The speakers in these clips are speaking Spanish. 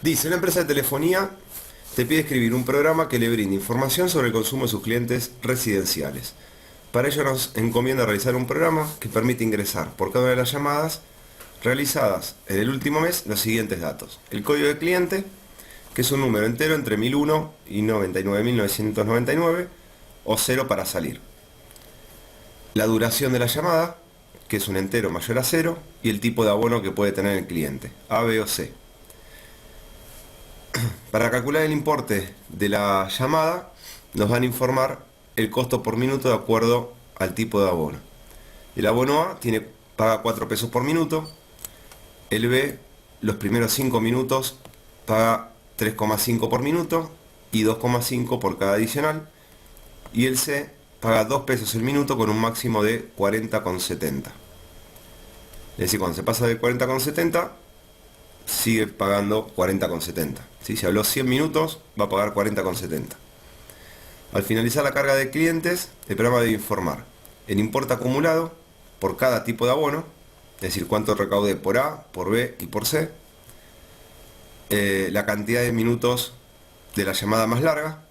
Dice, una empresa de telefonía te pide escribir un programa que le brinde información sobre el consumo de sus clientes residenciales. Para ello nos encomienda realizar un programa que permite ingresar por cada una de las llamadas realizadas en el último mes los siguientes datos. El código de cliente, que es un número entero entre 1001 y 99.999, o 0 para salir. La duración de la llamada, que es un entero mayor a 0, y el tipo de abono que puede tener el cliente, A, B o C. Para calcular el importe de la llamada, nos van a informar el costo por minuto de acuerdo al tipo de abono. El abono A paga 4 pesos por minuto, el B los primeros 5 minutos paga 3,5 por minuto y 2,5 por cada adicional, y el C paga 2 pesos el minuto con un máximo de 40,70. Es decir, cuando se pasa de 40,70 sigue pagando 40,70. ¿Sí? Si habló 100 minutos, va a pagar 40,70. Al finalizar la carga de clientes, el programa debe informar el importe acumulado por cada tipo de abono, es decir, cuánto recaudé por A, por B y por C, la cantidad de minutos de la llamada más larga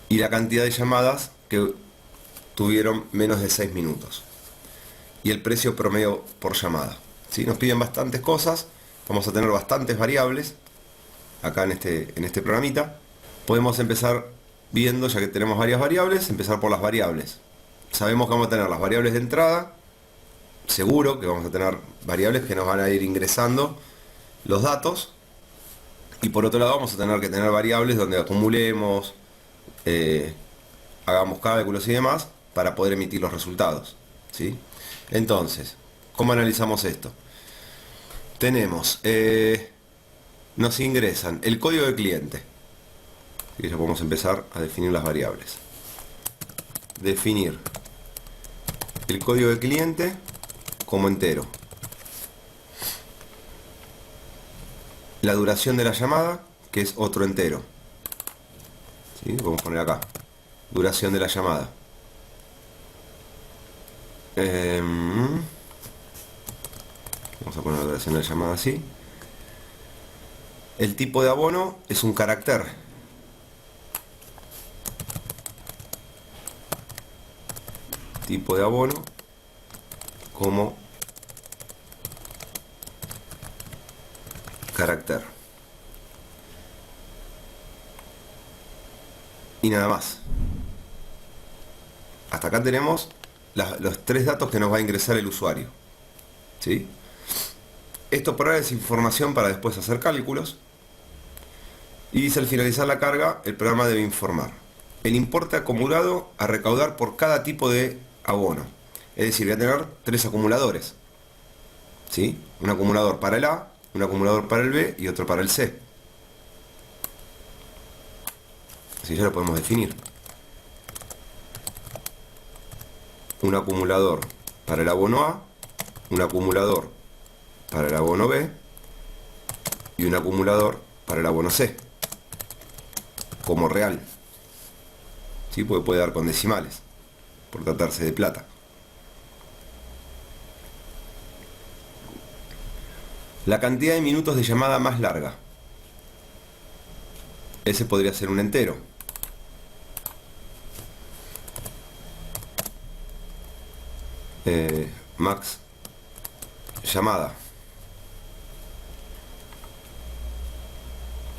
y la cantidad de llamadas que tuvieron menos de 6 minutos y el precio promedio por llamada. ¿Sí? Nos piden bastantes cosas, vamos a tener bastantes variables acá en este programita. Podemos empezar viendo, ya que tenemos varias variables, empezar por las variables. Sabemos que vamos a tener las variables de entrada, seguro que vamos a tener variables que nos van a ir ingresando los datos, y por otro lado vamos a tener que tener variables donde acumulemos, hagamos cálculos y demás para poder emitir los resultados. ¿Sí? Entonces, ¿cómo analizamos esto? Tenemos, nos ingresan el código de cliente. Y ya podemos empezar a definir las variables. Definir el código de cliente como entero. La duración de la llamada, que es otro entero. ¿Sí? Vamos a poner acá. Duración de la llamada. Vamos a poner la duración de la llamada así. El tipo de abono es un carácter. Tipo de abono como carácter. Y nada más. Hasta acá tenemos los 3 datos que nos va a ingresar el usuario. ¿Sí? Esto por ahora es información para después hacer cálculos. Y dice, al finalizar la carga, el programa debe informar el importe acumulado a recaudar por cada tipo de abono. Es decir, voy a tener 3 acumuladores. ¿Sí? Un acumulador para el A, un acumulador para el B y otro para el C. Así ya lo podemos definir. Un acumulador para el abono A, un acumulador para el abono B y un acumulador para el abono C, como real. ¿Sí? Porque puede dar con decimales, por tratarse de plata. La cantidad de minutos de llamada más larga. Ese podría ser un entero. Max llamada.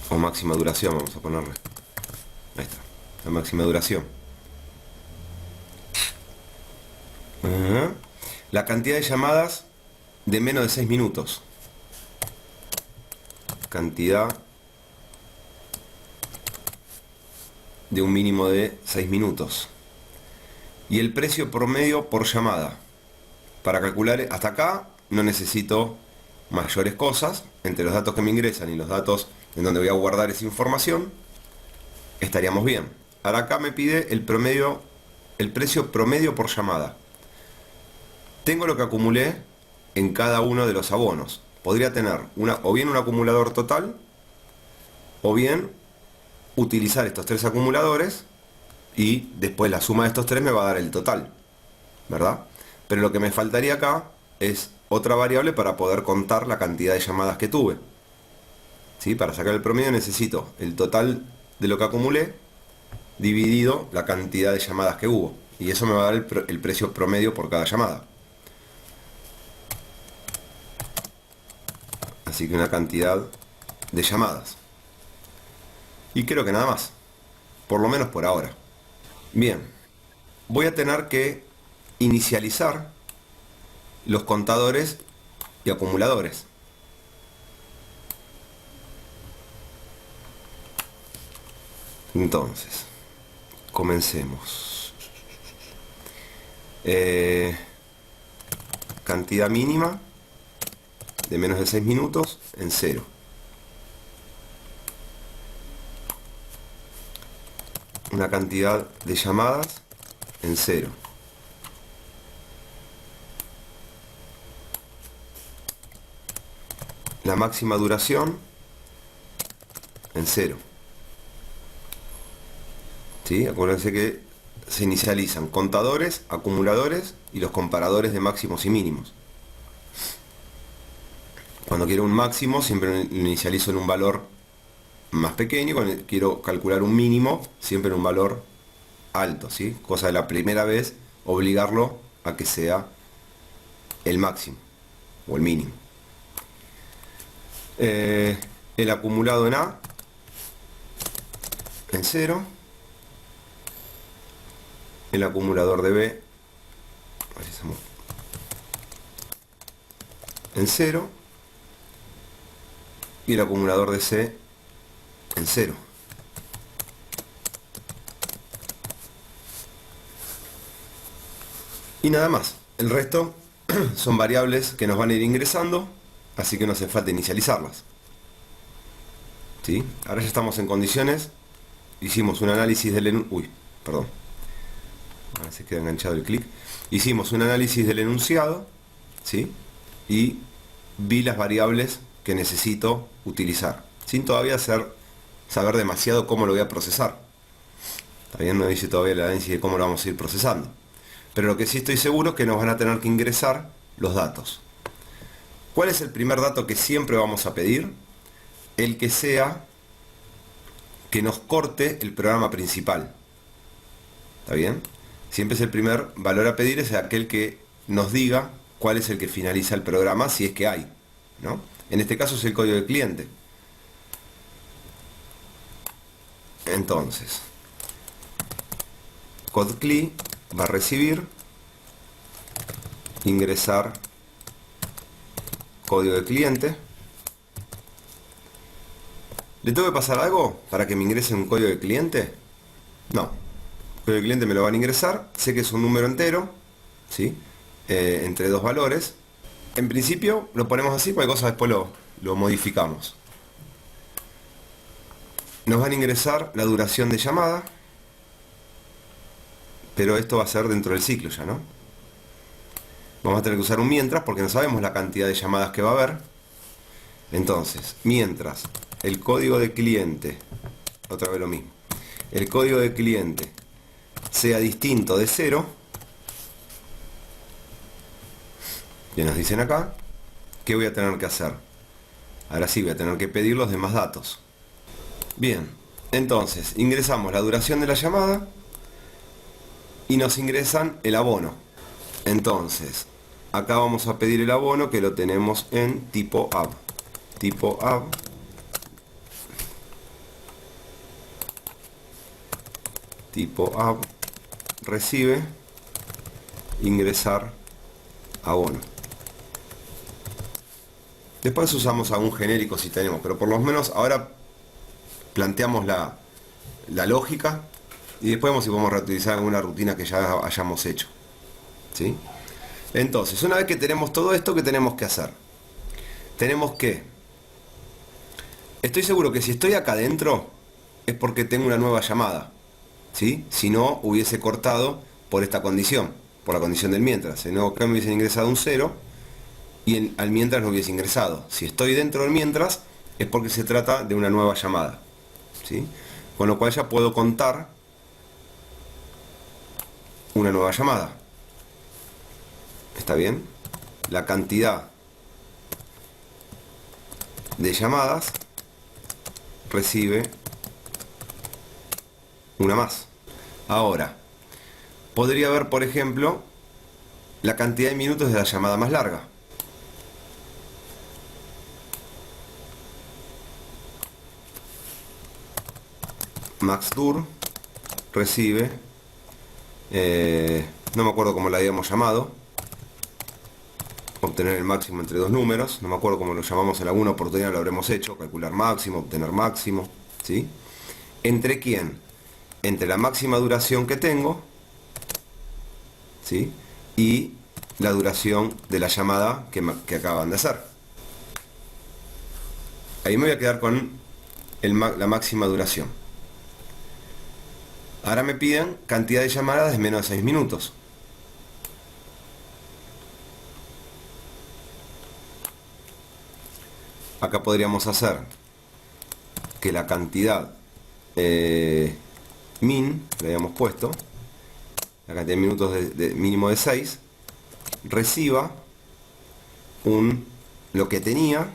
O máxima duración, vamos a ponerle. Ahí está, la máxima duración. La cantidad de llamadas de menos de 6 minutos. Cantidad de un mínimo de 6 minutos. Y el precio promedio por llamada. Para calcular, hasta acá no necesito mayores cosas. Entre los datos que me ingresan y los datos en donde voy a guardar esa información, estaríamos bien. Ahora acá me pide el promedio, el precio promedio por llamada. Tengo lo que acumulé en cada uno de los abonos. Podría tener o bien un acumulador total, o bien utilizar estos 3 acumuladores y después la suma de estos 3 me va a dar el total, ¿verdad? Pero lo que me faltaría acá es otra variable para poder contar la cantidad de llamadas que tuve. ¿sí? Para sacar el promedio necesito el total de lo que acumulé dividido la cantidad de llamadas que hubo. Y eso me va a dar el precio promedio por cada llamada. Así que una cantidad de llamadas. Y creo que nada más. Por lo menos por ahora. Bien. Voy a tener que inicializar los contadores y acumuladores. Entonces, comencemos. Cantidad mínima de menos de 6 minutos en 0. Una cantidad de llamadas en 0. La máxima duración en 0. ¿Sí? Acuérdense que se inicializan contadores, acumuladores y los comparadores de máximos y mínimos. Cuando quiero un máximo siempre lo inicializo en un valor más pequeño. Cuando quiero calcular un mínimo siempre en un valor alto, ¿sí? Cosa de la primera vez obligarlo a que sea el máximo o el mínimo. El acumulado en A en 0. El acumulador de B en 0 y el acumulador de C en 0. Y nada más. El resto son variables que nos van a ir ingresando, así que no hace falta inicializarlas. ¿Sí? Ahora ya estamos en condiciones. Hicimos un análisis del perdón. Ahora se queda enganchado el clic. Hicimos un análisis del enunciado, ¿sí? Y vi las variables que necesito utilizar, sin todavía saber demasiado cómo lo voy a procesar. También no dice todavía el análisis de cómo lo vamos a ir procesando. Pero lo que sí estoy seguro es que nos van a tener que ingresar los datos. ¿Cuál es el primer dato que siempre vamos a pedir? El que sea que nos corte el programa principal. ¿Está bien? Siempre es el primer valor a pedir, es aquel que nos diga cuál es el que finaliza el programa, si es que hay, ¿no? En este caso es el código de cliente. Entonces, CodeCli va a recibir, ingresar código de cliente. ¿Le tengo que pasar algo para que me ingrese un código de cliente? No. El código de cliente me lo van a ingresar. Sé que es un número entero, ¿sí? Entre dos valores. En principio lo ponemos así, cualquier cosa después lo modificamos. Nos van a ingresar la duración de llamada, pero esto va a ser dentro del ciclo ya, ¿no? Vamos a tener que usar un mientras porque no sabemos la cantidad de llamadas que va a haber. Entonces, mientras el código de cliente, otra vez lo mismo, el código de cliente sea distinto de 0, que nos dicen acá, ¿qué voy a tener que hacer? Ahora sí, voy a tener que pedir los demás datos. Bien, entonces ingresamos la duración de la llamada y nos ingresan el abono. Entonces, acá vamos a pedir el abono, que lo tenemos en tipo app. Tipo app. Tipo app. Recibe. Ingresar abono. Después usamos algún genérico si tenemos, pero por lo menos ahora planteamos la lógica y después vemos si podemos reutilizar alguna rutina que ya hayamos hecho. ¿Sí? Entonces, una vez que tenemos todo esto, ¿qué tenemos que hacer? Tenemos que... Estoy seguro que si estoy acá adentro es porque tengo una nueva llamada, ¿sí? Si no, hubiese cortado por esta condición, por la condición del mientras. Si no, acá me hubiesen ingresado un 0 y al mientras no hubiese ingresado. Si estoy dentro del mientras es porque se trata de una nueva llamada, ¿sí? Con lo cual ya puedo contar una nueva llamada. ¿Está bien? La cantidad de llamadas recibe una más. Ahora, podría ver, por ejemplo, la cantidad de minutos de la llamada más larga. MaxDur recibe, no me acuerdo cómo la habíamos llamado, obtener el máximo entre dos números, no me acuerdo cómo lo llamamos en alguna oportunidad, lo habremos hecho, calcular máximo, obtener máximo, ¿sí? ¿Entre quién? Entre la máxima duración que tengo, ¿sí? Y la duración de la llamada que acaban de hacer. Ahí me voy a quedar con la máxima duración. Ahora me piden cantidad de llamadas de menos de 6 minutos. Acá podríamos hacer que la cantidad min, le habíamos puesto, la cantidad de minutos de mínimo de 6, reciba lo que tenía.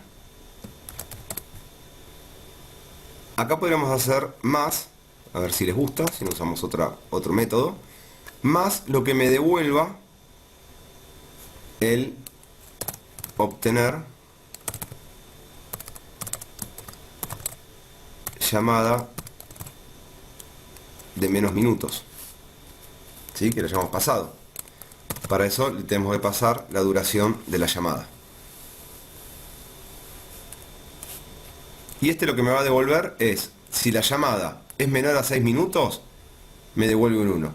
Acá podríamos hacer más, a ver si les gusta, si no usamos otro método, más lo que me devuelva el obtener llamada de menos minutos, ¿sí? Que lo hayamos pasado. Para eso le tenemos que pasar la duración de la llamada. Y lo que me va a devolver es, si la llamada es menor a 6 minutos, me devuelve un 1.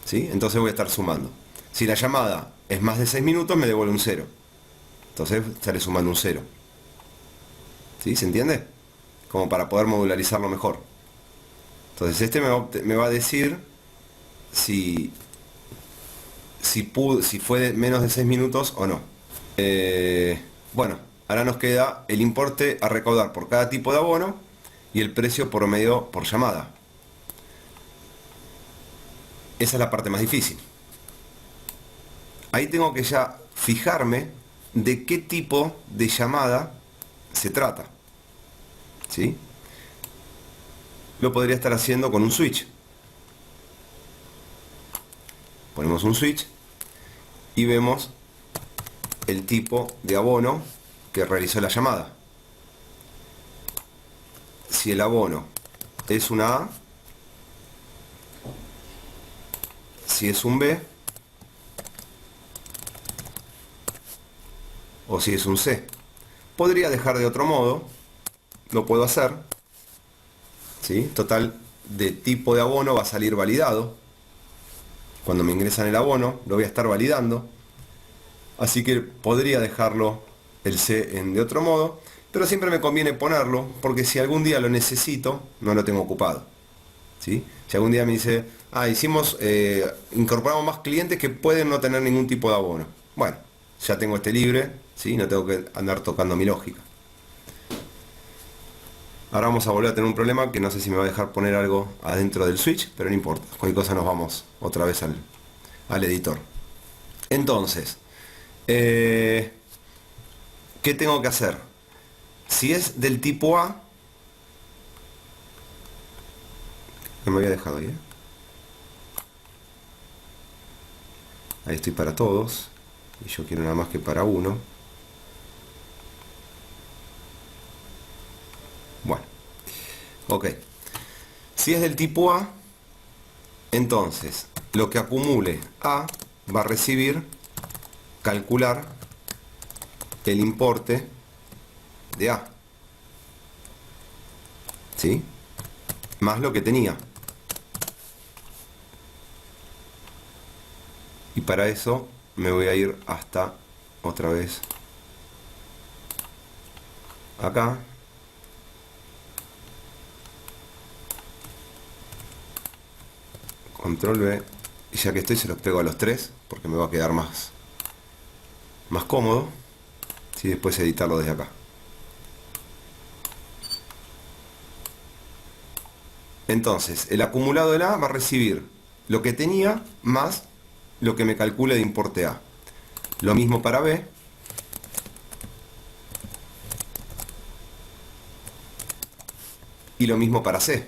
¿Sí? Entonces voy a estar sumando. Si la llamada es más de 6 minutos, me devuelve un 0. Entonces estaré sumando un 0. ¿Sí? ¿Se entiende? Como para poder modularizarlo mejor. Entonces me va a decir si fue de menos de 6 minutos o no. Bueno, ahora nos queda el importe a recaudar por cada tipo de abono y el precio promedio por llamada. Esa es la parte más difícil. Ahí tengo que ya fijarme de qué tipo de llamada se trata. ¿Sí? Lo podría estar haciendo con un switch. Ponemos un switch y vemos el tipo de abono que realizó la llamada. Si el abono es una A, si es un B o si es un C. Podría dejar de otro modo, lo puedo hacer, ¿sí? Total, de tipo de abono va a salir validado. Cuando me ingresan el abono, lo voy a estar validando. Así que podría dejarlo el C de otro modo, pero siempre me conviene ponerlo, porque si algún día lo necesito, no lo tengo ocupado. ¿Sí? Si algún día me dice, incorporamos más clientes que pueden no tener ningún tipo de abono. Bueno, ya tengo este libre, ¿sí? No tengo que andar tocando mi lógica. Ahora vamos a volver a tener un problema que no sé si me va a dejar poner algo adentro del switch, pero no importa. Cualquier cosa nos vamos otra vez al editor. Entonces, ¿qué tengo que hacer? Si es del tipo A, no me había dejado ahí, ahí estoy para todos, y yo quiero nada más que para uno. Bueno, ok. Si es del tipo A, entonces lo que acumule A va a recibir, calcular el importe de A, ¿sí? Más lo que tenía. Y para eso me voy a ir hasta otra vez acá. Control V. Y ya que estoy, se los pego a los tres, porque me va a quedar más cómodo. Si después editarlo desde acá. Entonces, el acumulado de A va a recibir lo que tenía más lo que me calcule de importe A. Lo mismo para B. Y lo mismo para C.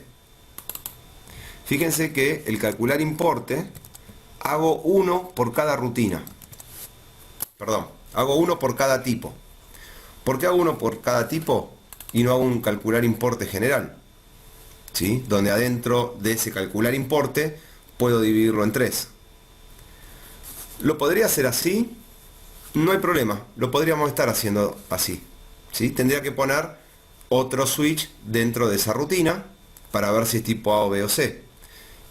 Fíjense que el calcular importe hago uno por cada rutina. Perdón, hago uno por cada tipo. ¿Por qué hago uno por cada tipo y no hago un calcular importe general? ¿Sí? Donde adentro de ese calcular importe puedo dividirlo en 3. ¿Lo podría hacer así? No hay problema, lo podríamos estar haciendo así. ¿Sí? Tendría que poner otro switch dentro de esa rutina para ver si es tipo A o B o C.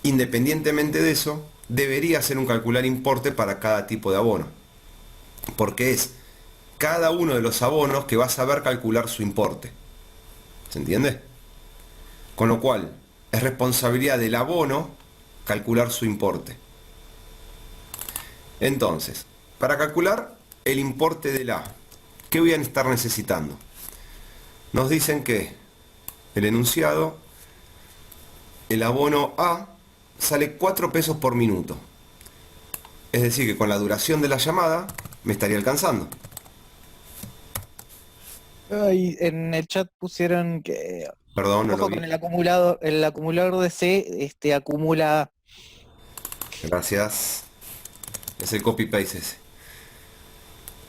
Independientemente de eso, debería ser un calcular importe para cada tipo de abono. Porque es cada uno de los abonos que va a saber calcular su importe. ¿Se entiende? Con lo cual, es responsabilidad del abono calcular su importe. Entonces, para calcular el importe del A, ¿qué voy a estar necesitando? Nos dicen que el enunciado, el abono A, sale 4 pesos por minuto. Es decir, que con la duración de la llamada me estaría alcanzando. Ay, en el chat pusieron que Perdón, no lo ojo vi. con el acumulador de C, acumula. Gracias. Es el copy-paste ese.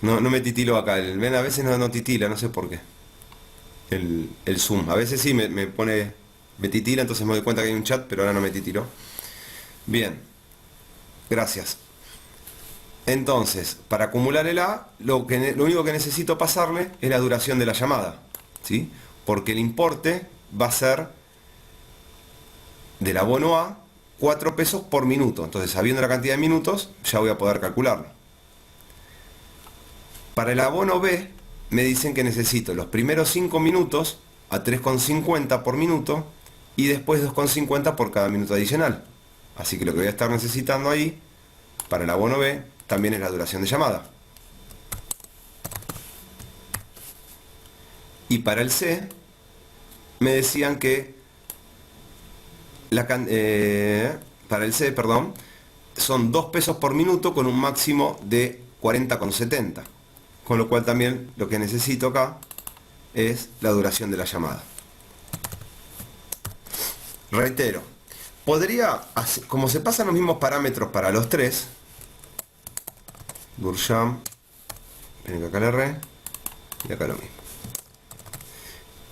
No, no me titilo acá. Ven, a veces no titila, no sé por qué. El Zoom. A veces sí me pone. Me titila, entonces me doy cuenta que hay un chat, pero ahora no me titiló. Bien. Gracias. Entonces, para acumular el A, lo único que necesito pasarle es la duración de la llamada. ¿Sí? Porque el importe va a ser del abono A 4 pesos por minuto. Entonces, sabiendo la cantidad de minutos, ya voy a poder calcularlo. Para el abono B, me dicen que necesito los primeros 5 minutos a 3,50 por minuto y después 2,50 por cada minuto adicional. Así que lo que voy a estar necesitando ahí, para el abono B, también es la duración de llamada. Y para el C, me decían que para el C, perdón, son 2 pesos por minuto con un máximo de 40,70. Con lo cual también lo que necesito acá es la duración de la llamada. Reitero, podría, como se pasan los mismos parámetros para los tres, Durjam, ven que acá le erré, y acá lo mismo.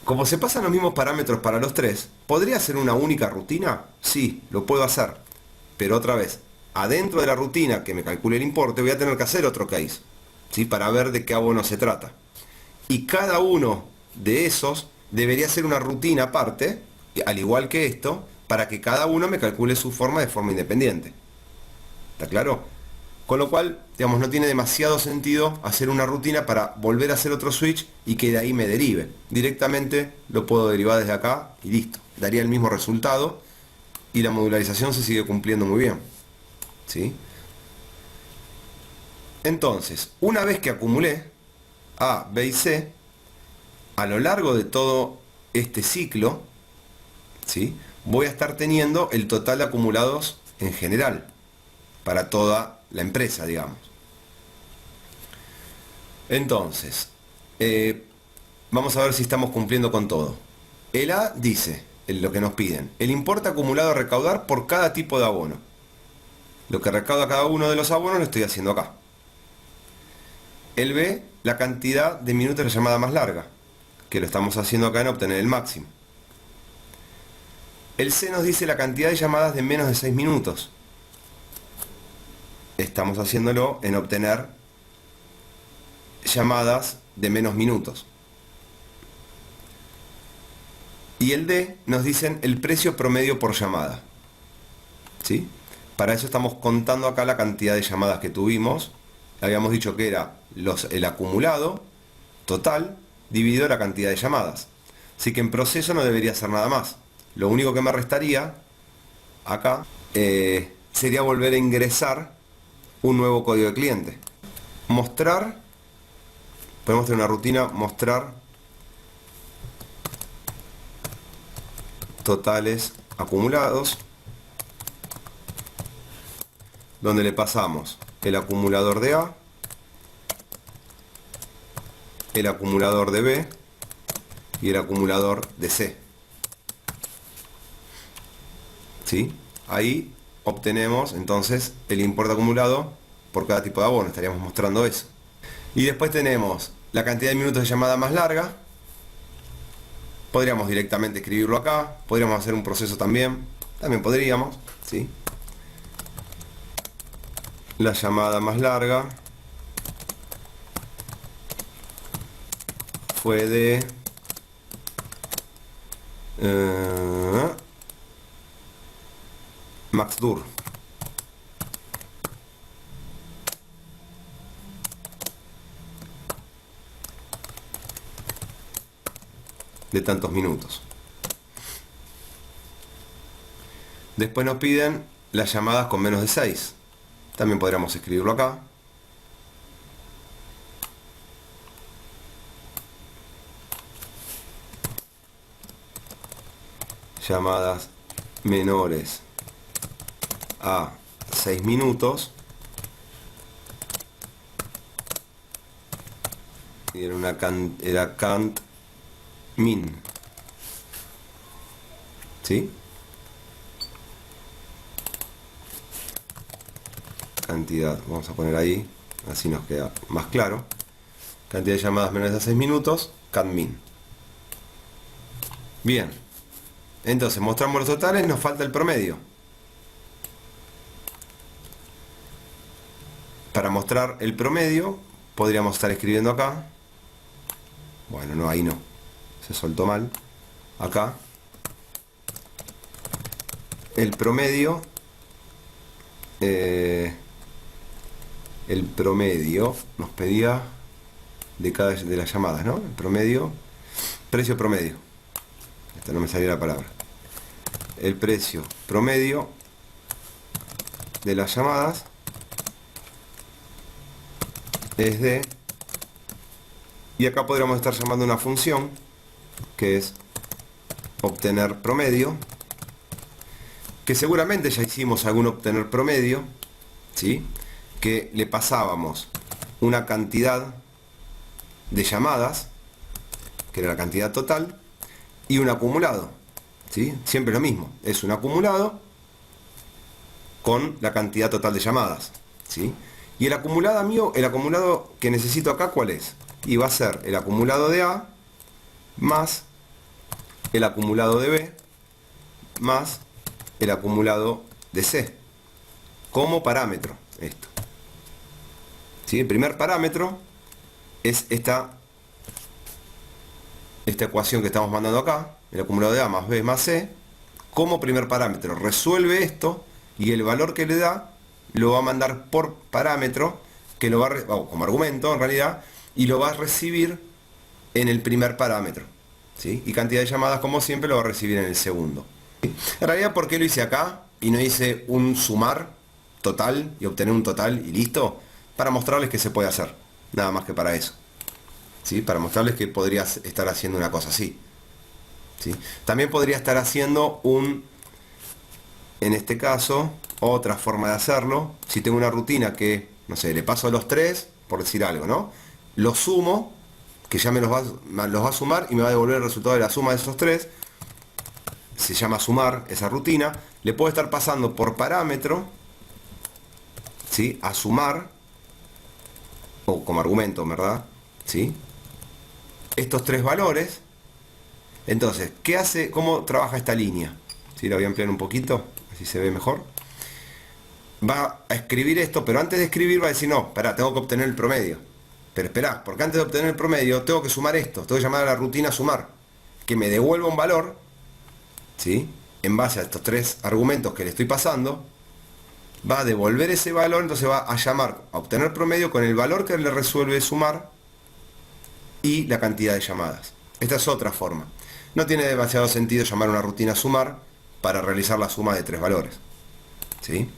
Como se pasan los mismos parámetros para los tres, ¿podría ser una única rutina? Sí, lo puedo hacer. Pero otra vez, adentro de la rutina que me calcule el importe, voy a tener que hacer otro case, ¿sí? Para ver de qué abono se trata. Y cada uno de esos debería ser una rutina aparte, al igual que esto, para que cada uno me calcule su forma de forma independiente. ¿Está claro? Con lo cual, digamos, no tiene demasiado sentido hacer una rutina para volver a hacer otro switch y que de ahí me derive. Directamente lo puedo derivar desde acá y listo. Daría el mismo resultado y la modularización se sigue cumpliendo muy bien. ¿Sí? Entonces, una vez que acumulé A, B y C, a lo largo de todo este ciclo, ¿sí? Voy a estar teniendo el total de acumulados en general, para toda la empresa, digamos. Entonces, vamos a ver si estamos cumpliendo con todo. El A dice, lo que nos piden, el importe acumulado a recaudar por cada tipo de abono. Lo que recauda cada uno de los abonos lo estoy haciendo acá. El B, la cantidad de minutos de la llamada más larga, que lo estamos haciendo acá en obtener el máximo. El C nos dice la cantidad de llamadas de menos de 6 minutos. Estamos haciéndolo en obtener llamadas de menos minutos. Y el D nos dicen el precio promedio por llamada. ¿Sí? Para eso estamos contando acá la cantidad de llamadas que tuvimos. Habíamos dicho que era el acumulado total dividido la cantidad de llamadas. Así que en proceso no debería ser nada más. Lo único que me restaría acá sería volver a ingresar un nuevo código de cliente. Mostrar, podemos tener una rutina, mostrar totales acumulados, donde le pasamos el acumulador de A, el acumulador de B y el acumulador de C. ¿sí? Ahí obtenemos entonces el importe acumulado por cada tipo de abono, estaríamos mostrando eso. Y después tenemos la cantidad de minutos de llamada más larga. Podríamos directamente escribirlo acá, podríamos hacer un proceso también podríamos, ¿sí? La llamada más larga fue de Maxdur. De tantos minutos. Después nos piden las llamadas con menos de 6. También podríamos escribirlo acá. Llamadas menores a 6 minutos. Y era cant min. ¿Sí? Cantidad, vamos a poner ahí, así nos queda más claro. Cantidad de llamadas menores a 6 minutos, cant min. Bien. Entonces, mostramos los totales, nos falta el promedio. Para mostrar el promedio, podríamos estar escribiendo acá. Bueno, no, ahí no. Se soltó mal. Acá. El promedio. El promedio nos pedía de cada de las llamadas, ¿no? El promedio. Precio promedio. Esta no me salía la palabra. El precio promedio de las llamadas es de... Y acá podríamos estar llamando una función que es obtener promedio, que seguramente ya hicimos algún obtener promedio, ¿sí? Que le pasábamos una cantidad de llamadas, que era la cantidad total, y un acumulado, ¿sí? Siempre lo mismo, es un acumulado con la cantidad total de llamadas, ¿sí? Y el acumulado mío, el acumulado que necesito acá, ¿cuál es? Y va a ser el acumulado de A más el acumulado de B más el acumulado de C como parámetro esto. ¿Sí? El primer parámetro es esta ecuación que estamos mandando acá, el acumulado de A más B más C, como primer parámetro. Resuelve esto y el valor que le da lo va a mandar por parámetro, que lo va a como argumento en realidad, y lo va a recibir en el primer parámetro, ¿sí? Y cantidad de llamadas, como siempre, lo va a recibir en el segundo. ¿Sí? En realidad, ¿por qué lo hice acá y no hice un sumar total y obtener un total y listo? Para mostrarles que se puede hacer, nada más que para eso, ¿sí? Para mostrarles que podrías estar haciendo una cosa así, ¿sí? También podría estar haciendo en este caso, otra forma de hacerlo. Si tengo una rutina que, no sé, le paso a los 3, por decir algo, ¿no? Lo sumo, que ya los va a sumar y me va a devolver el resultado de la suma de esos 3. Se llama sumar esa rutina. Le puedo estar pasando por parámetro, ¿sí? A sumar, o como argumento, ¿verdad? ¿Sí? Estos 3 valores. Entonces, ¿qué hace? ¿Cómo trabaja esta línea? ¿Sí? La voy a ampliar un poquito, así se ve mejor. Va a escribir esto, pero antes de escribir va a decir, no, espera, tengo que obtener el promedio. Pero esperá, porque antes de obtener el promedio tengo que sumar esto, tengo que llamar a la rutina sumar, que me devuelva un valor, ¿sí? En base a estos 3 argumentos que le estoy pasando, va a devolver ese valor, entonces va a llamar a obtener promedio con el valor que le resuelve sumar y la cantidad de llamadas. Esta es otra forma. No tiene demasiado sentido llamar a una rutina sumar para realizar la suma de 3 valores, ¿sí?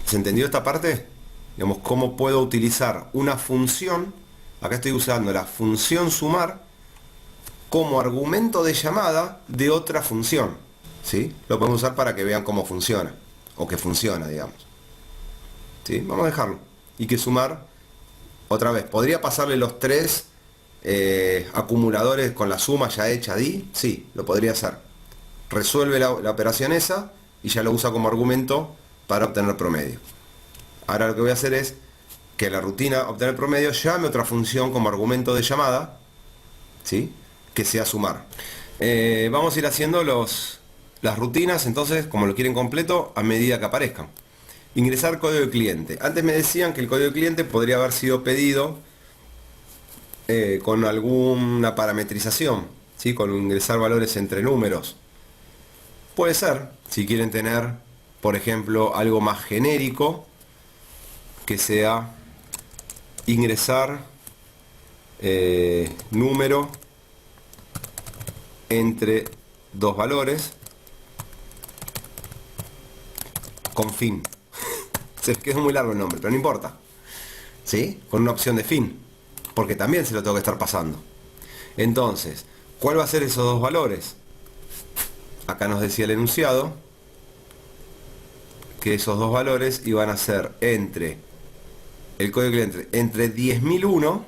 ¿Se entendió esta parte? Digamos, cómo puedo utilizar una función. Acá estoy usando la función sumar como argumento de llamada de otra función, ¿sí? Lo podemos usar para que vean cómo funciona, o que funciona, digamos, ¿sí? Vamos a dejarlo. Y que sumar, otra vez, ¿podría pasarle los 3 acumuladores con la suma ya hecha ahí? Sí, lo podría hacer. resuelve la operación esa y ya lo usa como argumento para obtener promedio. Ahora lo que voy a hacer es que la rutina obtener promedio llame otra función como argumento de llamada, ¿sí? Que sea sumar. Vamos a ir haciendo las rutinas, entonces, como lo quieren completo, a medida que aparezcan. Ingresar código de cliente. Antes me decían que el código de cliente podría haber sido pedido con alguna parametrización, ¿sí? Con ingresar valores entre números. Puede ser, si quieren tener, por ejemplo, algo más genérico, que sea ingresar número entre dos valores con fin. Se quedó muy largo el nombre, pero no importa, ¿sí? Con una opción de fin, porque también se lo tengo que estar pasando. Entonces, ¿cuál va a ser esos dos valores? Acá nos decía el enunciado que esos dos valores iban a ser entre el código cliente entre 10.001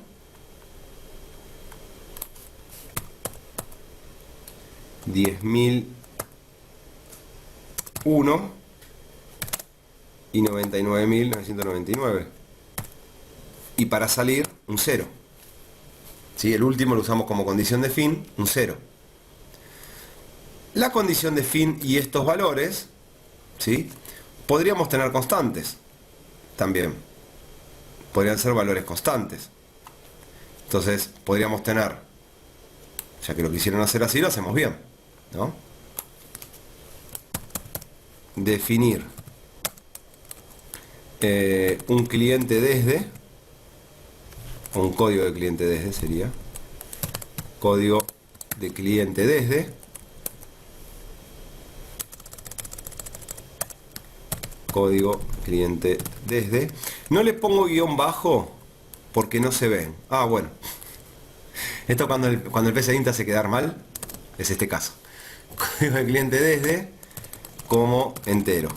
y 99.999, y para salir un 0, ¿sí? El último lo usamos como condición de fin, un 0. La condición de fin y estos valores, ¿sí? Podríamos tener constantes también, podrían ser valores constantes. Entonces podríamos tener, ya que lo quisieron hacer así, lo hacemos bien, ¿no? Definir un cliente desde, o un código de cliente desde sería, código de cliente desde, código cliente desde. No le pongo guión bajo porque no se ven. Ah, bueno. Esto cuando el PCInt te hace quedar mal, es este caso. Código de cliente desde como entero.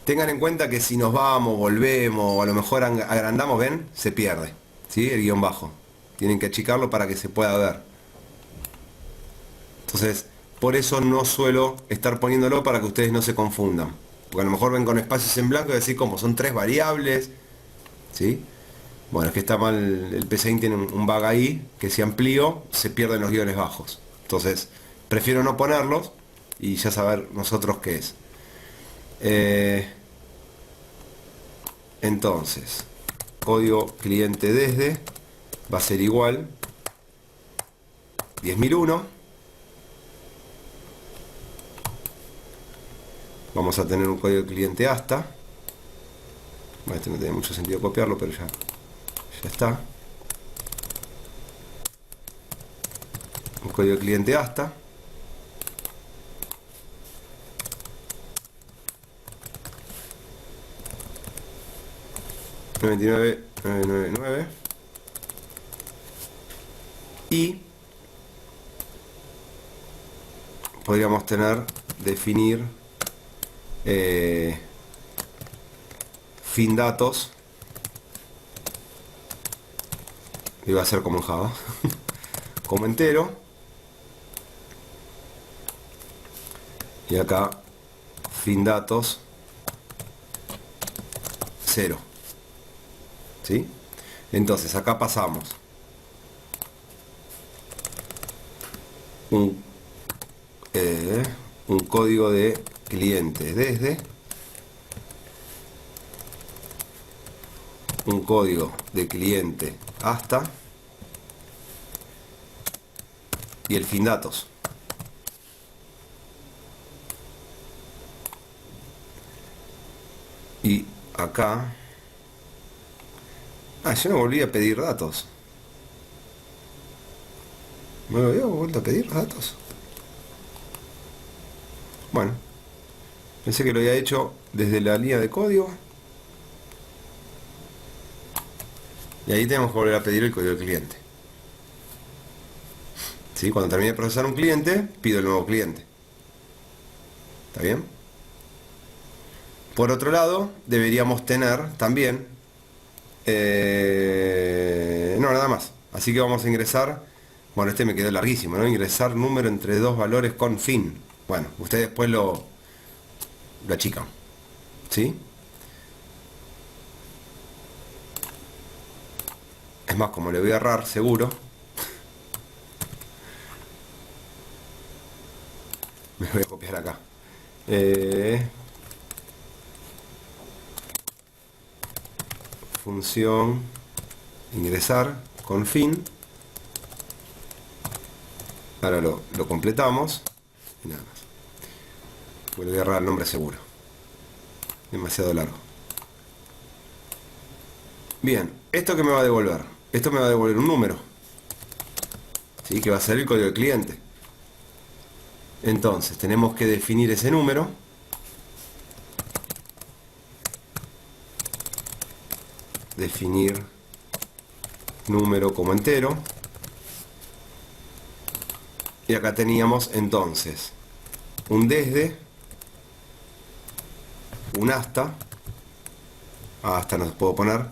Tengan en cuenta que si nos vamos, volvemos, o a lo mejor agrandamos, ven, se pierde, ¿sí? El guión bajo. Tienen que achicarlo para que se pueda ver. Entonces, por eso no suelo estar poniéndolo para que ustedes no se confundan. Porque a lo mejor ven con espacios en blanco y decir como son tres variables, ¿sí? Bueno, es que está mal, el PCInt tiene un bug ahí, que si amplío se pierden los guiones bajos. Entonces, prefiero no ponerlos y ya saber nosotros qué es. Entonces, código cliente desde va a ser igual 10.001. Vamos a tener un código de cliente hasta. Bueno, este no tiene mucho sentido copiarlo, pero ya está. Un código de cliente hasta. $99.999. Y podríamos definir fin datos, y va a ser como en Java, como entero, y acá fin datos 0, ¿sí? Entonces acá pasamos un código de cliente desde, un código de cliente hasta y el fin datos. Y acá, yo no volví a pedir datos. ¿Me lo había vuelto a pedir datos? Bueno, pensé que lo había hecho desde la línea de código. Y ahí tenemos que volver a pedir el código del cliente. ¿Sí? Cuando termine de procesar un cliente, pido el nuevo cliente. ¿Está bien? Por otro lado, deberíamos tener también... no, nada más. Así que vamos a ingresar... Bueno, este me quedó larguísimo, ¿no? Ingresar número entre dos valores con fin. Bueno, ustedes después lo achican, ¿sí? Es más, como le voy a errar seguro, me lo voy a copiar acá. Función ingresar con fin. Ahora lo completamos y nada más. Le voy a errar el nombre seguro, demasiado largo. Bien, ¿esto qué me va a devolver? Esto me va a devolver un número, ¿sí? Que va a ser el código del cliente. Entonces tenemos que definir ese número. Definir número como entero. Y acá teníamos entonces un desde, un hasta no puedo poner,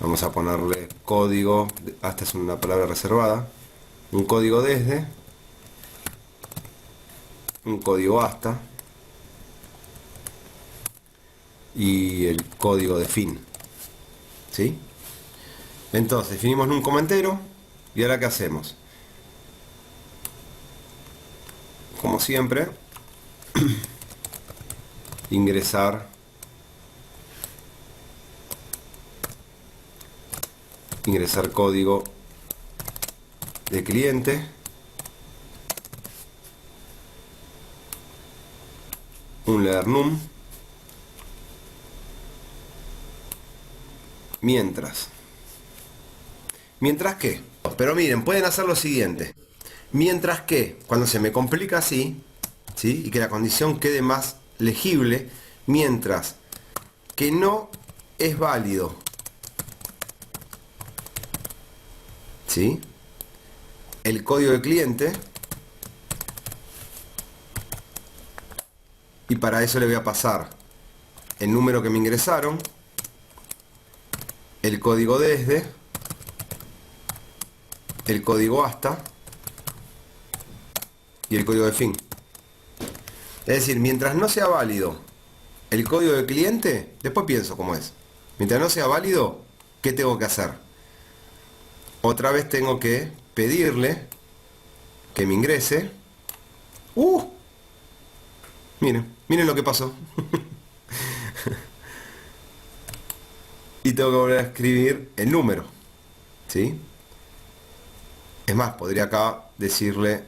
vamos a ponerle código, hasta es una palabra reservada, un código desde, un código hasta y el código de fin, ¿sí? Entonces definimos un como entero y ahora ¿qué hacemos? Como siempre, ingresar código de cliente, un learnum, mientras que, pero miren, pueden hacer lo siguiente, mientras que, cuando se me complica así, ¿sí? Y que la condición quede más legible, mientras que no es válido, ¿sí? El código de cliente, y para eso le voy a pasar el número que me ingresaron, el código desde, el código hasta y el código de fin. Es decir, mientras no sea válido el código de cliente, después pienso cómo es. Mientras no sea válido, ¿qué tengo que hacer? Otra vez tengo que pedirle que me ingrese. Miren lo que pasó. Y tengo que volver a escribir el número, ¿sí? Es más, podría acá decirle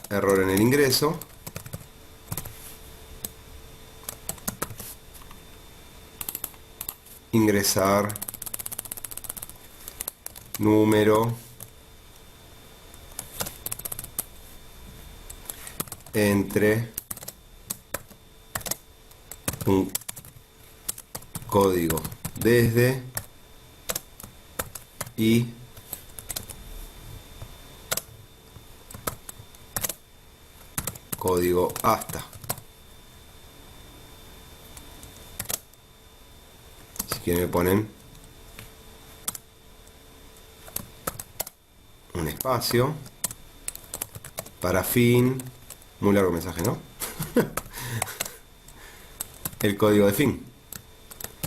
error en el ingreso. Ingresar número entre un código desde y código hasta. Si quieren me ponen un espacio para fin, muy largo mensaje, ¿no? El código de fin.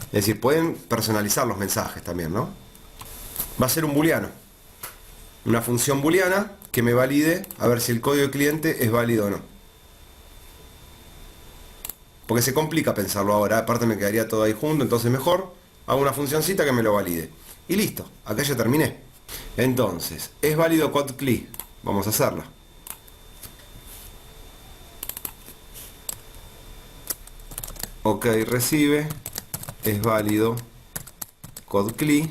Es decir, pueden personalizar los mensajes también, ¿no? Va a ser un booleano, una función booleana que me valide a ver si el código de cliente es válido o no. Porque se complica pensarlo ahora, aparte me quedaría todo ahí junto, entonces mejor hago una funcioncita que me lo valide. Y listo, acá ya terminé. Entonces, ¿es válido CODCLI? Vamos a hacerla. Ok, recibe, es válido CODCLI,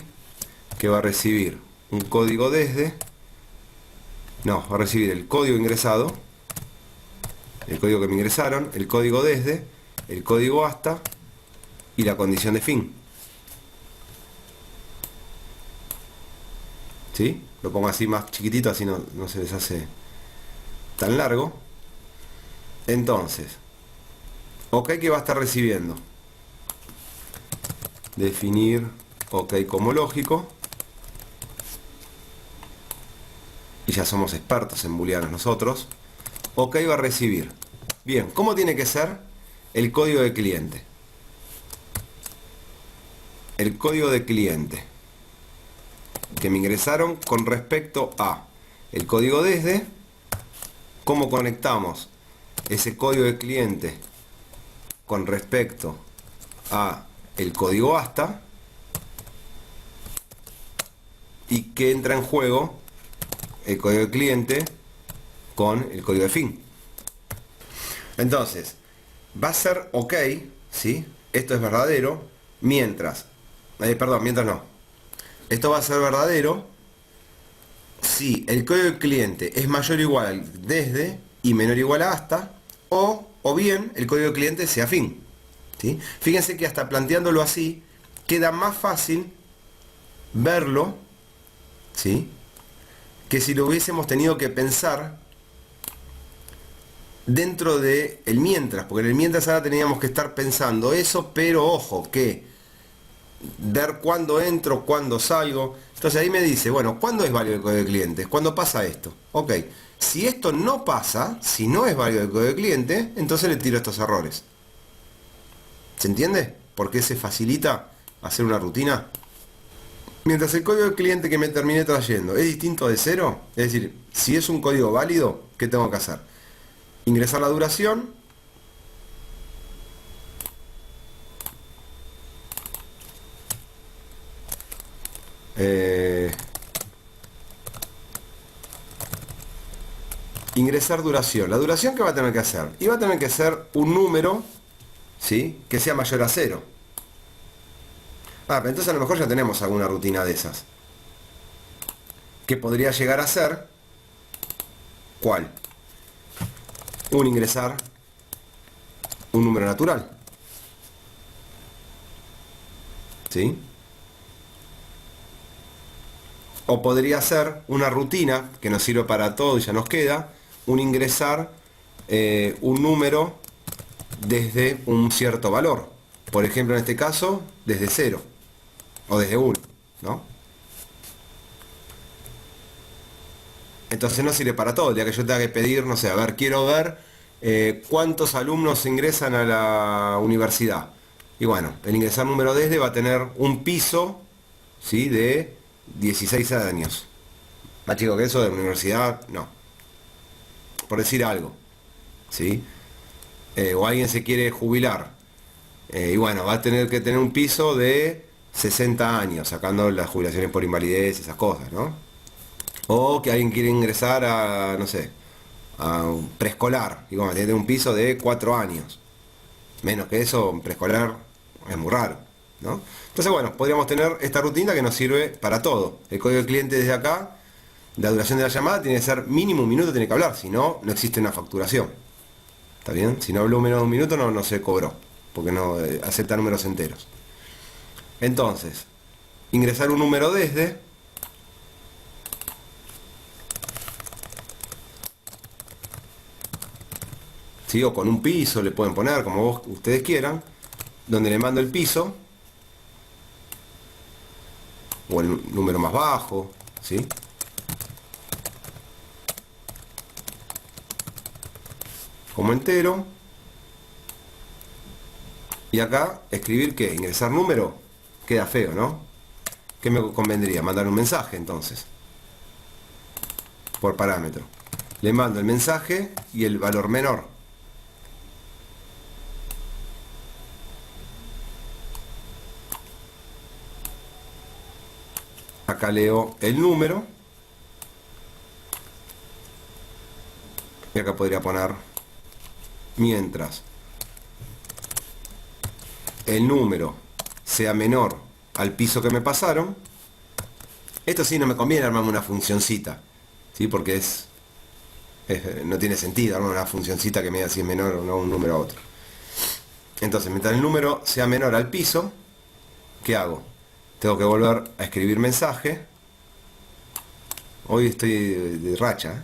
que va a recibir un código desde, no, va a recibir el código ingresado, el código que me ingresaron, el código desde, el código hasta y la condición de fin. ¿Sí? Lo pongo así más chiquitito, así no se les hace tan largo. Entonces, ok, que va a estar recibiendo. Definir ok como lógico. ya somos expertos en booleanos nosotros. OK va a recibir. Bien, ¿cómo tiene que ser el código de cliente? El código de cliente que me ingresaron con respecto a el código desde, cómo conectamos ese código de cliente con respecto a el código hasta, y que entra en juego el código de cliente con el código de fin. Entonces va a ser OK, ¿sí? Esto es verdadero mientras mientras no, esto va a ser verdadero si el código del cliente es mayor o igual al desde y menor o igual a hasta, o bien el código del cliente sea fin, ¿sí? Fíjense que hasta planteándolo así queda más fácil verlo, ¿sí?, que si lo hubiésemos tenido que pensar dentro de el mientras, porque en el mientras ahora teníamos que estar pensando eso, pero ojo, que ver cuándo entro, cuándo salgo. Entonces ahí me dice, bueno, ¿cuándo es válido el código de cliente? ¿Cuándo pasa esto? Ok, si esto no pasa, si no es válido el código de cliente, entonces le tiro estos errores. ¿Se entiende? ¿Por qué se facilita hacer una rutina? Mientras el código de cliente que me terminé trayendo es distinto de cero, es decir, si es un código válido, ¿qué tengo que hacer? Ingresar la duración, ingresar duración. La duración que va a tener que hacer, y va a tener que ser un número, ¿sí?, que sea mayor a 0. Pero entonces a lo mejor ya tenemos alguna rutina de esas que podría llegar a ser, ¿cuál? Un ingresar un número natural, ¿sí? O podría ser una rutina que nos sirve para todo y ya nos queda, un ingresar un número desde un cierto valor. Por ejemplo, en este caso, desde 0 o desde 1, ¿no? Entonces no sirve para todo. El día que yo tenga que pedir, no sé, a ver, quiero ver cuántos alumnos ingresan a la universidad. Y bueno, el ingresar número desde va a tener un piso, ¿sí?, de 16 años. Más chico que eso de la universidad, no. Por decir algo, ¿sí? O alguien se quiere jubilar. Y bueno, va a tener que tener un piso de 60 años, sacando las jubilaciones por invalidez, esas cosas, ¿no? O que alguien quiere ingresar a, no sé, a un preescolar. Y bueno, tiene que tener un piso de 4 años. Menos que eso, un preescolar es muy raro, ¿no? Entonces, bueno, podríamos tener esta rutina que nos sirve para todo. El código del cliente desde acá, la duración de la llamada tiene que ser mínimo un minuto, tiene que hablar, si no, no existe una facturación. ¿Está bien? Si no habló menos de un minuto, no se cobró, porque no acepta números enteros. Entonces, ingresar un número desde, ¿sí?, o con un piso le pueden poner, como ustedes quieran, donde le mando el piso, o el número más bajo, ¿sí?, como entero. Y acá escribir que ingresar número queda feo, ¿no? ¿Qué me convendría? Mandar un mensaje entonces, por parámetro. Le mando el mensaje y el valor menor. Acá leo el número. Y acá podría poner mientras el número sea menor al piso que me pasaron. Esto sí no me conviene armarme una funcioncita, ¿sí?, porque no tiene sentido armar una funcioncita que me diga si es menor o no un número a otro. Entonces, mientras el número sea menor al piso, ¿qué hago? Tengo que volver a escribir mensaje. Hoy estoy de racha, ¿eh?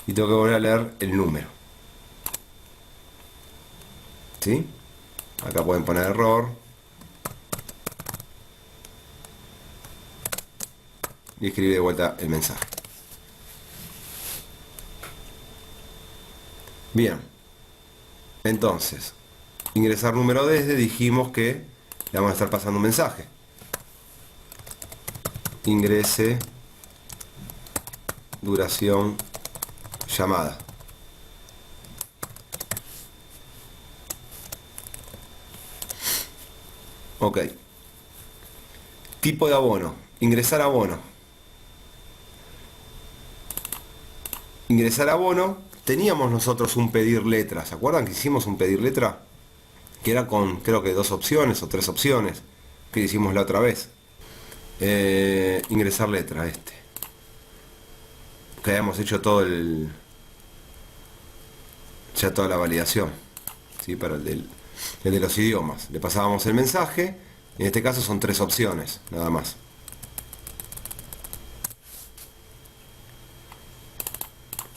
Y tengo que volver a leer el número, ¿sí? Acá pueden poner error. Y escribir de vuelta el mensaje. Bien, entonces, ingresar número desde, dijimos que le vamos a estar pasando un mensaje. Ingrese duración llamada. Ok. Tipo de abono. Ingresar abono. Ingresar abono. Teníamos nosotros un pedir letra. ¿Se acuerdan que hicimos un pedir letra? Que era con creo que 2 opciones o 3 opciones. Que hicimos la otra vez. Ingresar letra este. Que habíamos hecho todo el... ya toda la validación. ¿Sí? Para el de los idiomas. Le pasábamos el mensaje. En este caso son 3 opciones. Nada más.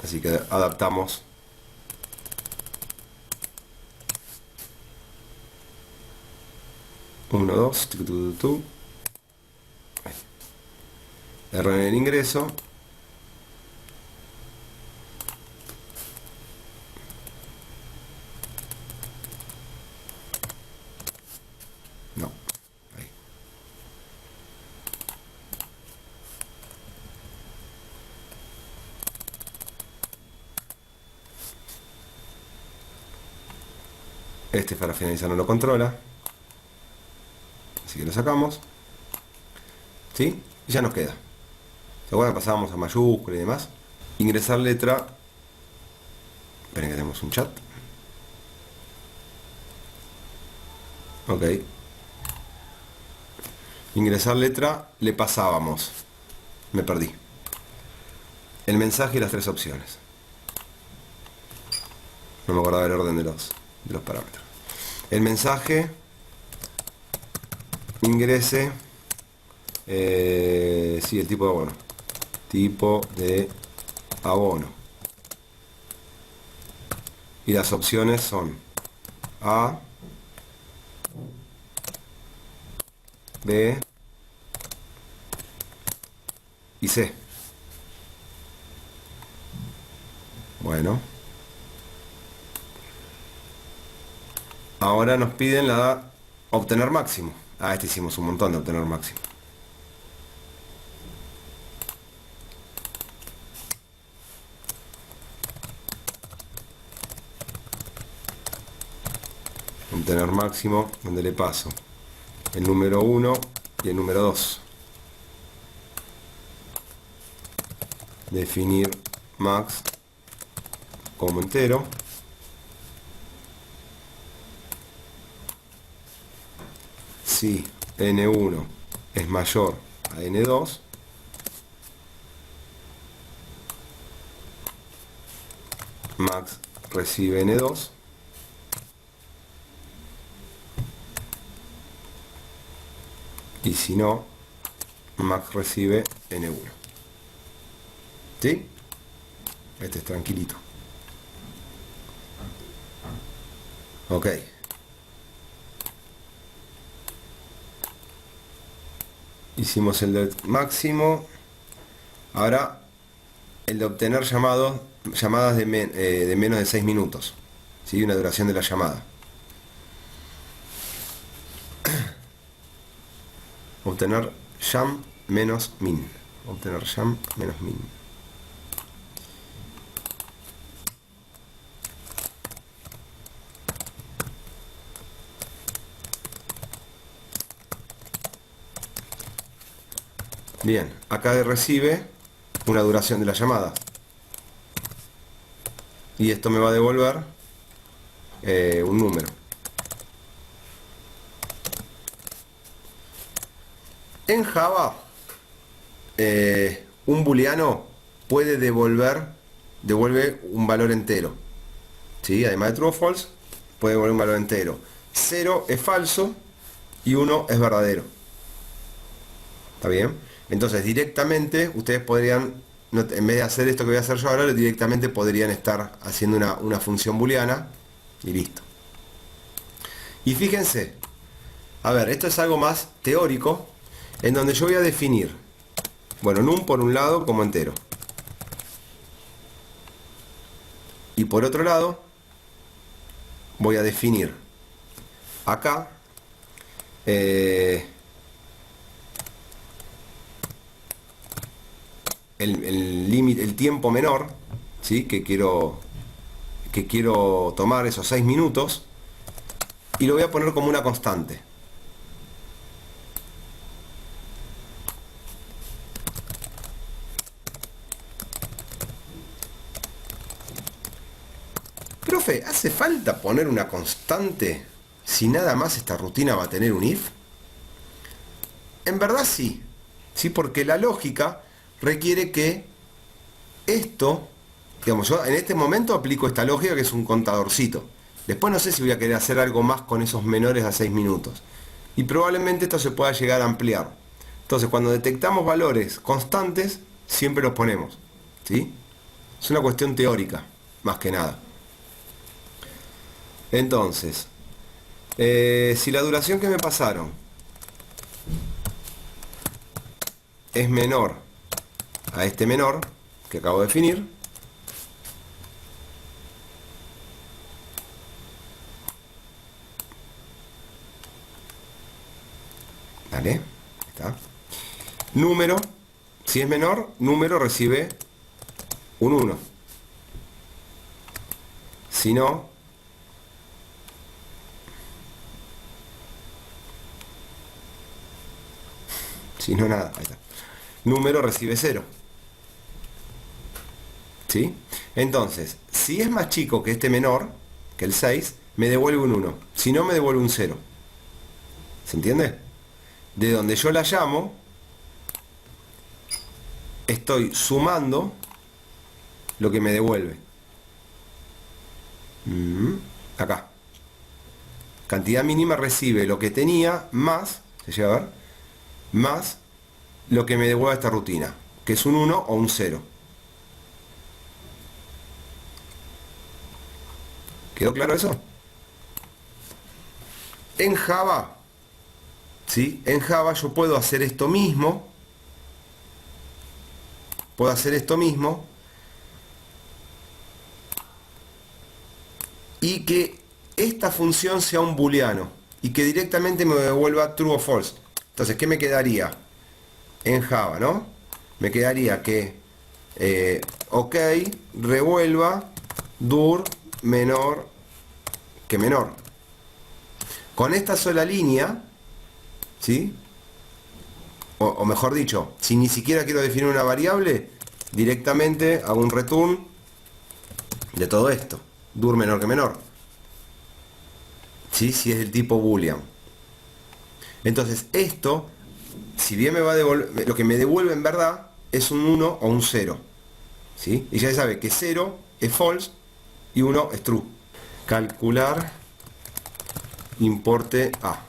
Así que adaptamos. Uno, dos, error en el ingreso. No. Ahí. Este para finalizar no lo controla. Así que lo sacamos. ¿Sí? Y ya nos queda. ¿Se acuerdan? Pasábamos a mayúscula y demás. Ingresar letra. Esperen que tenemos un chat. Ok. Ingresar letra, le pasábamos. Me perdí. El mensaje y las 3 opciones. No me acordaba el orden de los parámetros. El mensaje. Ingrese. Sí, el tipo de abono. Tipo de abono. Y las opciones son A, B y C. Bueno. Ahora nos piden la obtener máximo. Ah, este hicimos un montón de obtener máximo. Obtener máximo, donde le paso el número 1 y el número 2. Definir max como entero. Si n1 es mayor a n2, max recibe n2. Y si no, max recibe n1. ¿Sí? Este es tranquilito. Ok. Hicimos el de máximo. Ahora el de obtener llamadas de menos de 6 minutos. ¿Sí? Una duración de la llamada. Obtener jam menos min. Obtener jam menos min. Bien, acá recibe una duración de la llamada. Y esto me va a devolver un número. En Java, un booleano puede devuelve un valor entero. ¿Sí? Además de true o false, puede devolver un valor entero. 0 es falso y 1 es verdadero. ¿Está bien? Entonces directamente ustedes podrían, en vez de hacer esto que voy a hacer yo ahora, directamente podrían estar haciendo una función booleana y listo. Y fíjense, a ver, esto es algo más teórico, en donde yo voy a definir, bueno, num por un lado como entero. Y por otro lado, voy a definir acá el límite, el tiempo menor, ¿sí? que quiero tomar esos 6 minutos, y lo voy a poner como una constante. Profe, ¿hace falta poner una constante si nada más esta rutina va a tener un if? En verdad sí, sí, porque la lógica requiere que esto, digamos, yo en este momento aplico esta lógica que es un contadorcito. Después no sé si voy a querer hacer algo más con esos menores a 6 minutos. Y probablemente esto se pueda llegar a ampliar. Entonces, cuando detectamos valores constantes, siempre los ponemos, ¿sí? Es una cuestión teórica, más que nada. Entonces, si la duración que me pasaron es menor a este menor que acabo de definir, ¿vale? Está. Número, si es menor, número recibe un 1. Si no, nada. Ahí está. Número recibe 0. ¿Sí? Entonces, si es más chico que este menor, que el 6, me devuelve un 1. Si no, me devuelve un 0. ¿Se entiende? De donde yo la llamo, estoy sumando lo que me devuelve. Acá. Cantidad mínima recibe lo que tenía más, ¿se llega a ver? Más lo que me devuelve esta rutina, que es un 1 o un 0. ¿Quedó claro eso? En Java, ¿sí? En Java yo puedo hacer esto mismo. Y que esta función sea un booleano y que directamente me devuelva true o false. Entonces, ¿qué me quedaría? En Java, ¿no? Me quedaría que ok, revuelva dur menor que menor. Con esta sola línea, ¿sí? O mejor dicho, si ni siquiera quiero definir una variable, directamente hago un return de todo esto. Dur menor que menor. ¿Sí? Si es del tipo boolean. Entonces esto, si bien me va a devolver, lo que me devuelve en verdad es un 1 o un 0. ¿Sí? Y ya sabe que 0 es false y 1 es true. Calcular importe A.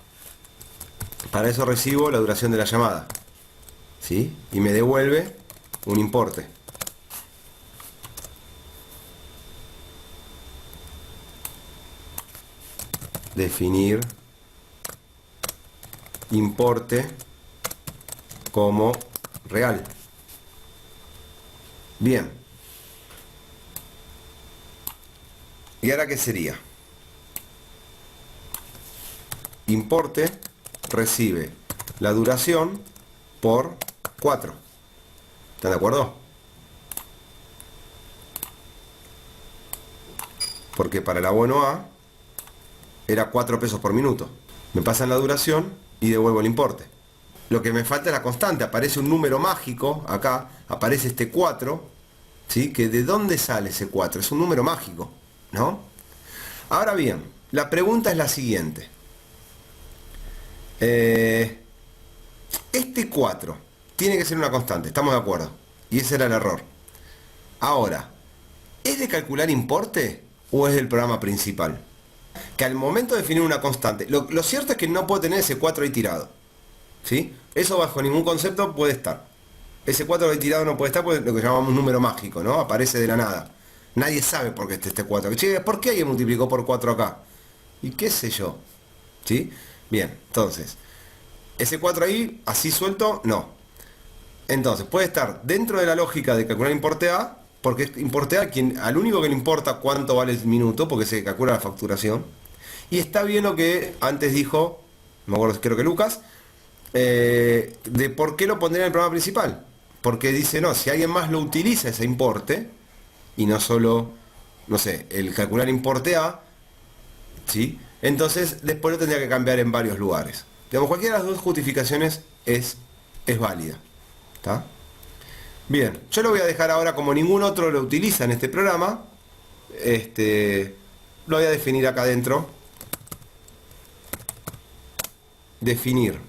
Para eso recibo la duración de la llamada. ¿Sí? Y me devuelve un importe. Definir importe como real. Bien. ¿Y ahora qué sería? Importe recibe la duración por 4. ¿Están de acuerdo? Porque para el abono A era 4 pesos por minuto. Me pasan la duración y devuelvo el importe. Lo que me falta es la constante. Aparece un número mágico acá. Aparece este 4. ¿Sí? Que ¿de dónde sale ese 4? Es un número mágico, ¿no? Ahora bien, la pregunta es la siguiente. Este 4 tiene que ser una constante, estamos de acuerdo. Y ese era el error. Ahora, ¿es de calcular importe o es del programa principal? Que al momento de definir una constante, lo cierto es que no puedo tener ese 4 ahí tirado. ¿Sí? Eso bajo ningún concepto puede estar. Ese 4 ahí tirado no puede estar porque es lo que llamamos número mágico, ¿no? Aparece de la nada. Nadie sabe por qué está este 4. Che, ¿por qué alguien multiplicó por 4 acá? Y qué sé yo. ¿Sí? Bien, entonces, ese 4 ahí, así suelto, no. Entonces, puede estar dentro de la lógica de calcular importe A porque importe A, al único que le importa cuánto vale el minuto, porque se calcula la facturación. Y está bien lo que antes dijo, no me acuerdo, creo que Lucas, de por qué lo pondría en el programa principal. Porque dice, no, si alguien más lo utiliza ese importe, y no solo, no sé, el calcular importe A, ¿sí? Entonces después lo tendría que cambiar en varios lugares. Digamos, cualquiera de las dos justificaciones es válida. ¿Está? Bien, yo lo voy a dejar ahora como ningún otro lo utiliza en este programa. Lo voy a definir acá adentro. Definir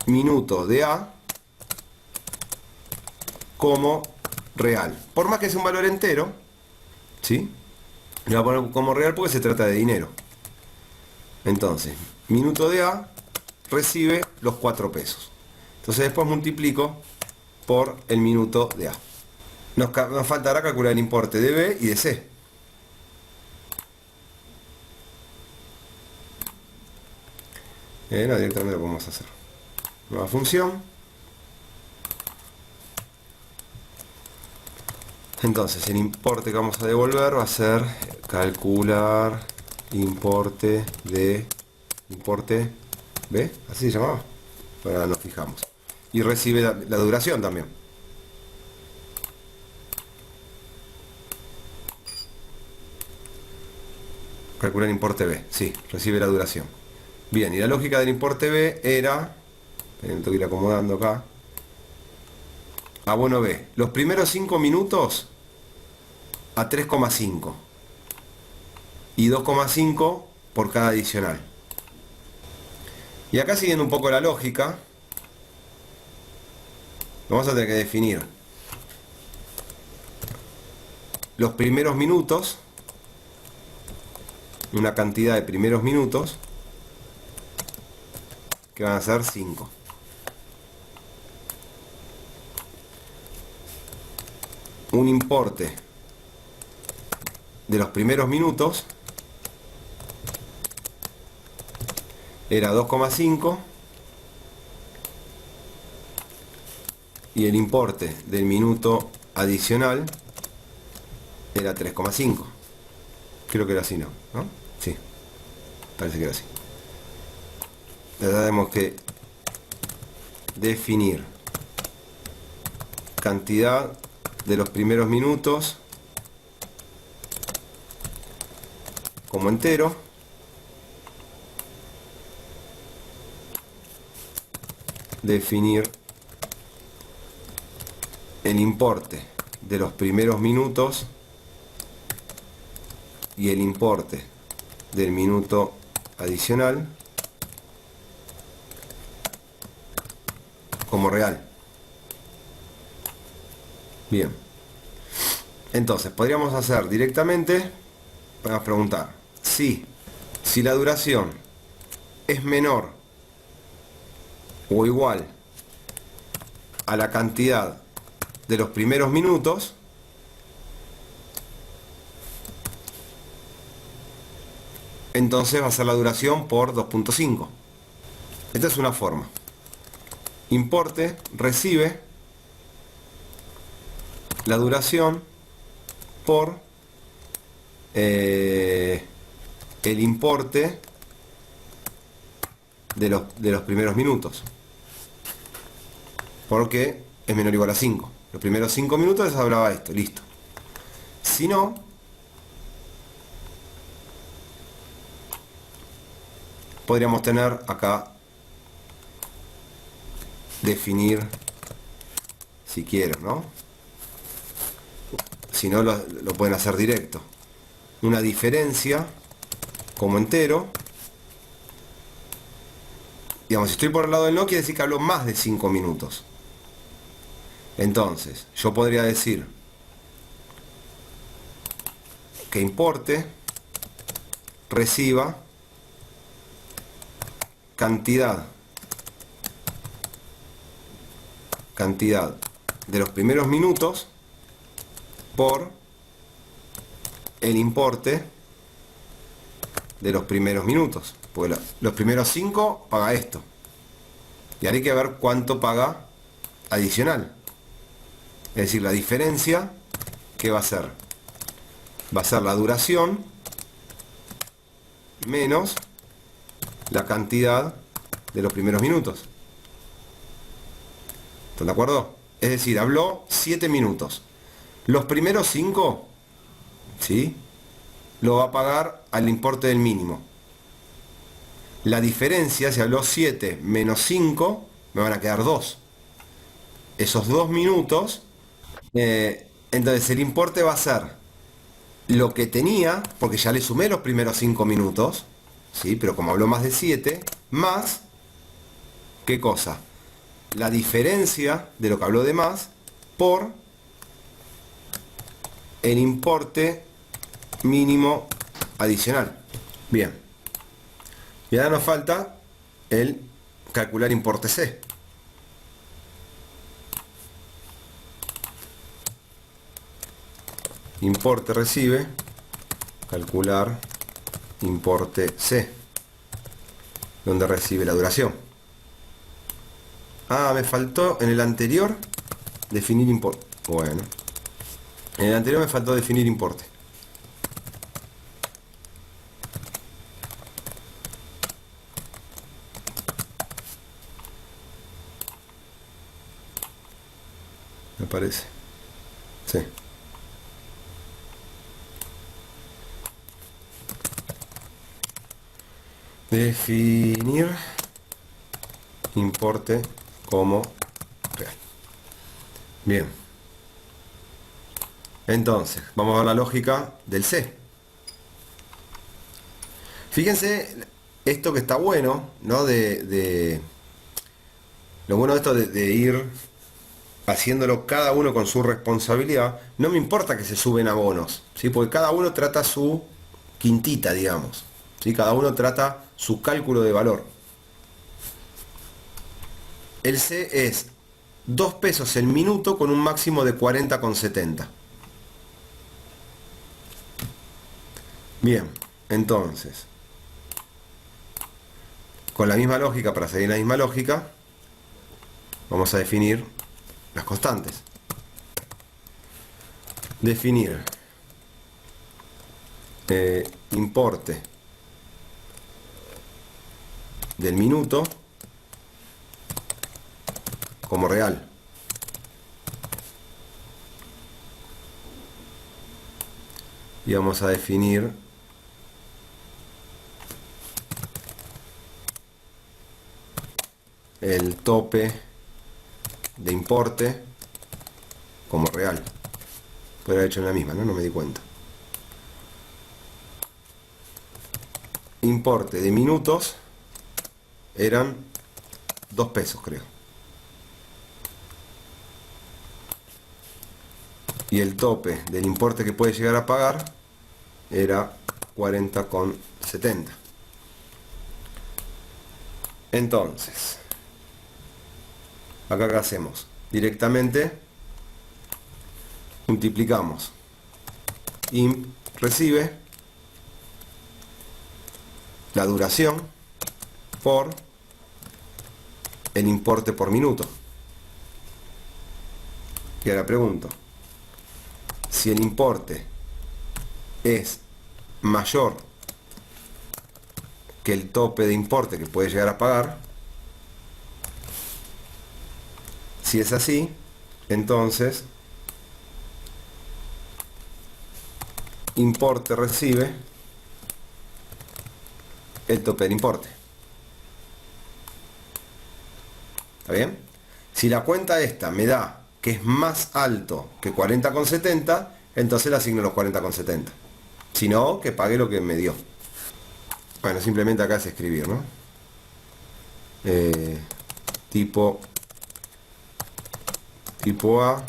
minuto de A como real. Por más que sea un valor entero, ¿sí? Le voy a poner como real porque se trata de dinero. Entonces, minuto de A recibe los 4 pesos. Entonces después multiplico por el minuto de A. Nos faltará calcular el importe de B y de C. No, directamente lo podemos hacer. Nueva función. Entonces el importe que vamos a devolver va a ser calcular importe de importe B, así se llamaba. Ahora nos fijamos. Y recibe la duración también. Calcular importe B, sí, recibe la duración. Bien, y la lógica del importe B era, tengo que ir acomodando acá, abono B, los primeros 5 minutos a 3,5 y 2,5 por cada adicional. Y acá, siguiendo un poco la lógica, vamos a tener que definir los primeros minutos, una cantidad de primeros minutos que van a ser 5. Un importe de los primeros minutos era 2,5 y el importe del minuto adicional era 3,5. Creo que era así, ¿no? Sí, parece que era así. Tenemos que definir cantidad de los primeros minutos como entero, definir el importe de los primeros minutos y el importe del minuto adicional como real. Bien, entonces podríamos hacer directamente, podemos preguntar si la duración es menor o igual a la cantidad de los primeros minutos, entonces va a ser la duración por 2,5. Esta es una forma. Importe recibe la duración por el importe de los primeros minutos, porque es menor o igual a 5. Los primeros 5 minutos les hablaba esto, listo. Si no, podríamos tener acá, definir, si quiero, ¿no? Si no, lo pueden hacer directo. Una diferencia como entero. Digamos, si estoy por el lado del no, quiere decir que hablo más de 5 minutos. Entonces, yo podría decir que importe reciba cantidad de los primeros minutos por el importe de los primeros minutos, porque los primeros 5 paga esto, y ahora hay que ver cuánto paga adicional. Es decir, la diferencia, ¿qué va a ser? Va a ser la duración menos la cantidad de los primeros minutos. ¿Están de acuerdo? Es decir, habló 7 minutos. Los primeros 5, ¿sí?, lo va a pagar al importe del mínimo. La diferencia, si habló 7 menos 5, me van a quedar 2. Esos 2 minutos, entonces el importe va a ser lo que tenía, porque ya le sumé los primeros 5 minutos, ¿sí?, pero como habló más de 7, más, ¿qué cosa? La diferencia de lo que habló de más por el importe mínimo adicional. Bien. Y ahora nos falta el calcular importe C. Importe recibe, calcular importe C, donde recibe la duración. Ah, me faltó en el anterior definir importe. Bueno, en el anterior me faltó definir importe. Me parece. Sí. Definir importe como real. Bien. Entonces, vamos a ver la lógica del C. Fíjense esto que está bueno, ¿no? Lo bueno de esto de ir haciéndolo cada uno con su responsabilidad. No me importa que se suben abonos, ¿sí?, porque cada uno trata su quintita, digamos, ¿sí? Cada uno trata su cálculo de valor. El C es 2 pesos el minuto con un máximo de 40,70. Bien, entonces, con la misma lógica, para seguir la misma lógica, vamos a definir las constantes. Definir importe del minuto como real. Y vamos a definir el tope de importe como real. Podría haber hecho en la misma, ¿no? No me di cuenta. Importe de minutos eran 2 pesos, creo. Y el tope del importe que puede llegar a pagar era 40,70. Entonces, acá, ¿qué hacemos? Directamente multiplicamos imp recibe la duración por el importe por minuto. Y ahora pregunto, si el importe es mayor que el tope de importe que puede llegar a pagar, si es así, entonces importe recibe el tope del importe. ¿Está bien? Si la cuenta esta me da que es más alto que 40,70, entonces le asigno los 40,70. Si no, que pague lo que me dio. Bueno, simplemente acá es escribir, ¿no? Tipo A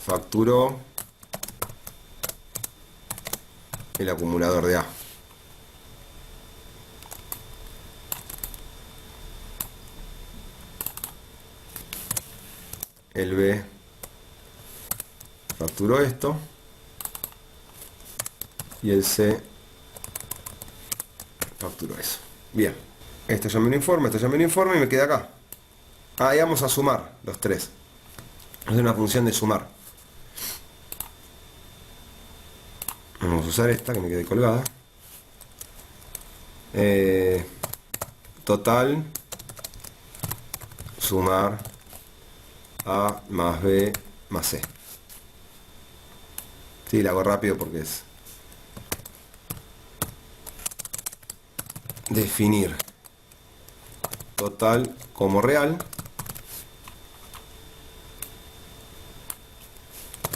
facturó el acumulador de A. El B facturó esto. Y el C facturó eso. Bien. Esto ya me lo informa, esto ya me lo informa y me queda acá. Ahí vamos a sumar los tres. Es una función de sumar. Vamos a usar esta que me quede colgada. Total sumar A más B más C. Sí, la hago rápido porque es definir total como real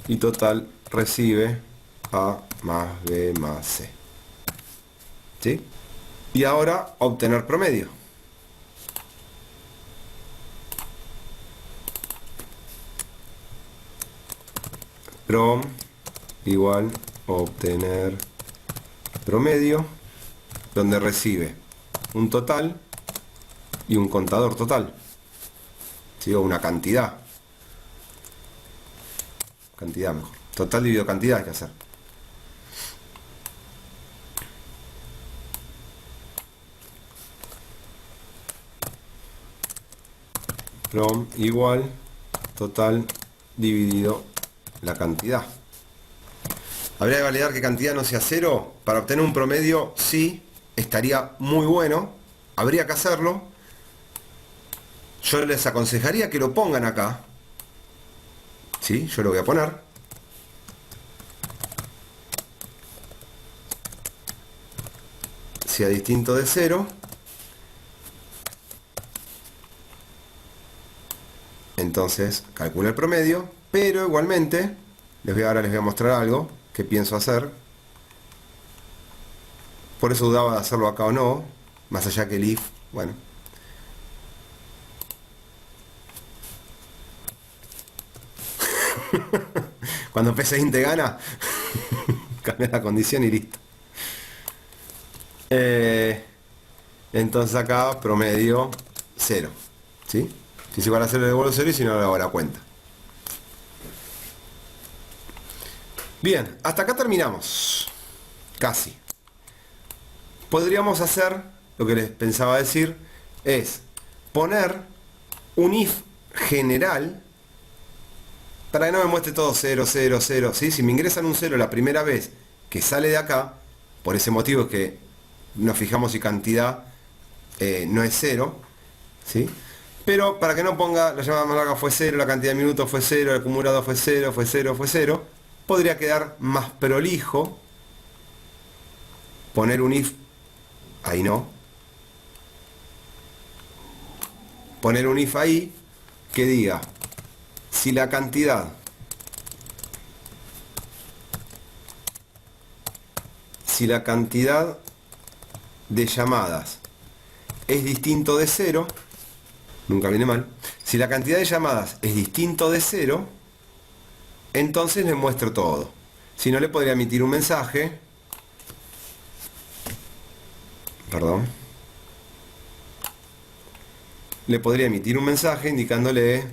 y total recibe A más B más C. ¿Sí? Y ahora obtener promedio. Prom igual obtener promedio, donde recibe un total y un contador total. ¿Sí? O una cantidad. Cantidad mejor. Total dividido cantidad hay que hacer. Prom igual total dividido la cantidad. Habría que validar que cantidad no sea cero. Para obtener un promedio, sí, estaría muy bueno. Habría que hacerlo. Yo les aconsejaría que lo pongan acá. ¿Sí? Yo lo voy a poner. Sea distinto de cero. Entonces calcula el promedio, pero igualmente ahora les voy a mostrar algo que pienso hacer. Por eso dudaba de hacerlo acá o no, más allá que el if, bueno. Cuando PSINT te gana, cambia la condición y listo. Entonces acá promedio 0, ¿sí? Si es igual a 0 le devuelvo 0 y si no le hago la cuenta. Bien, hasta acá terminamos. Casi. Podríamos hacer, lo que les pensaba decir, es poner un if general para que no me muestre todo 0, 0, 0. ¿Sí? Si me ingresan un 0 la primera vez que sale de acá, por ese motivo es que nos fijamos si cantidad no es 0, ¿sí? Pero para que no ponga la llamada más larga fue 0, la cantidad de minutos fue 0, el acumulado fue 0, fue 0, fue 0, podría quedar más prolijo poner un if, ahí no, poner un if ahí que diga si la cantidad de llamadas es distinto de 0, nunca viene mal, si la cantidad de llamadas es distinto de 0, entonces le muestro todo. Si no, le podría emitir un mensaje, perdón, le podría emitir un mensaje indicándole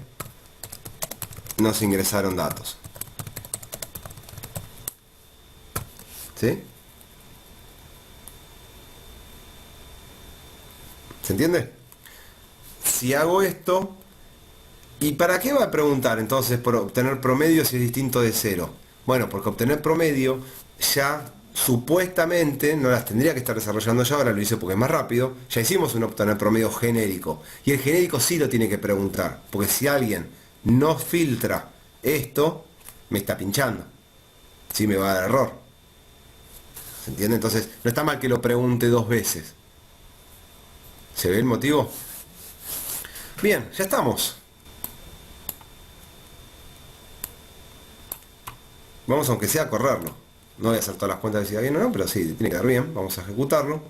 no se ingresaron datos. ¿Sí? ¿Se entiende? Si hago esto, ¿y para qué va a preguntar entonces por obtener promedio si es distinto de 0? Bueno, porque obtener promedio ya supuestamente no las tendría que estar desarrollando yo, ahora lo hice porque es más rápido. Ya hicimos un obtener promedio genérico. Y el genérico sí lo tiene que preguntar, porque si alguien no filtra esto, me está pinchando. Sí me va a dar error. ¿Se entiende? Entonces, no está mal que lo pregunte dos veces. ¿Se ve el motivo? Bien, ya estamos. Vamos aunque sea a correrlo. No voy a hacer todas las cuentas de si va bien o no, pero sí, tiene que dar bien. Vamos a ejecutarlo.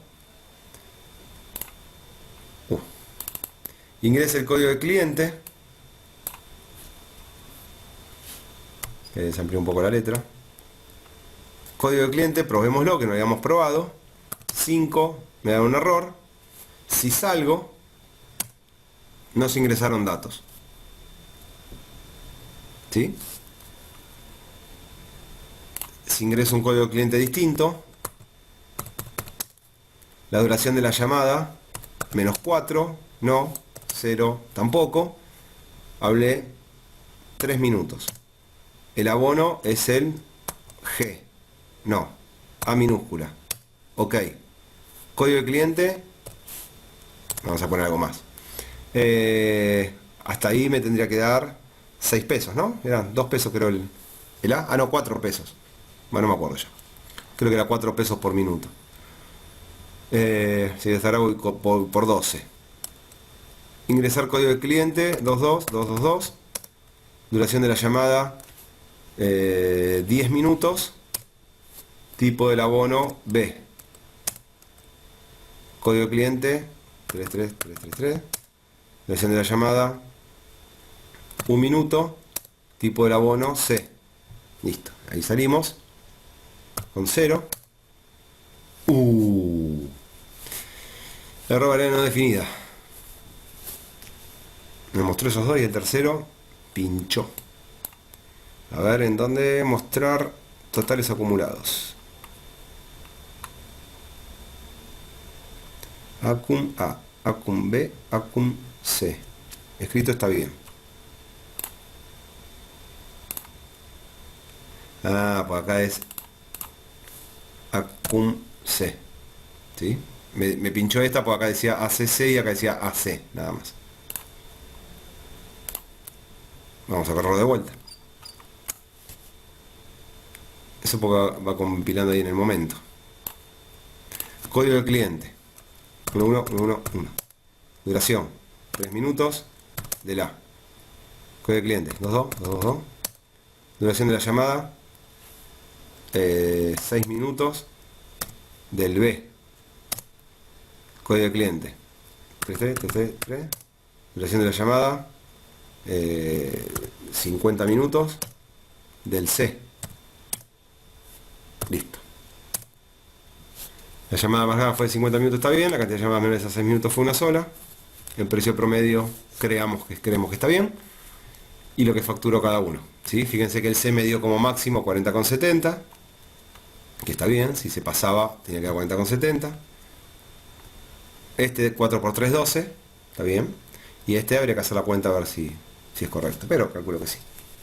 Ingrese el código de cliente. Que desamplié un poco la letra. Código de cliente, probémoslo, que no habíamos probado. 5, me da un error. Si salgo, no se ingresaron datos. ¿Sí? Si ingreso un código de cliente distinto, la duración de la llamada, -4, no, 0, tampoco. hablé 3 minutos. El abono es el G. No, A minúscula. Ok. Código de cliente. Vamos a poner algo más. Hasta ahí me tendría que dar 6 pesos, ¿no? Eran 2 pesos creo el A. Ah, no, 4 pesos. Bueno, no me acuerdo ya. Creo que era 4 pesos por minuto. Si estará por 12. Ingresar código de cliente 22222. Duración de la llamada 10 minutos. Tipo del abono B. Código de cliente 33333. Duración de la llamada 1 minuto. Tipo del abono C. Listo. Ahí salimos con 0. Error variable no definida. Me mostró esos dos y el tercero pinchó. A ver, ¿en dónde mostrar totales acumulados? Acum A, Acum B, Acum C. Escrito está bien. Ah, pues acá es Acum C. ¿Sí? Me pinchó esta porque acá decía ACC y acá decía AC, nada más. Vamos a correrlo de vuelta. Eso porque va compilando ahí en el momento. Código de cliente 11111. Duración 3 minutos del A. Código de cliente 22222. Duración de la llamada 6 minutos del B. Código de cliente 33333. Duración de la llamada 50 minutos del C. Listo. La llamada más larga fue de 50 minutos, está bien. La cantidad de llamadas menores a 6 minutos fue una sola. El precio promedio creemos que está bien. Y lo que facturó cada uno. ¿Sí? Fíjense que el C me dio como máximo 40,70. Que está bien. Si se pasaba tenía que dar 40,70. Este 4 por 3, 12. Está bien. Y este habría que hacer la cuenta a ver si es correcto. Pero calculo que sí.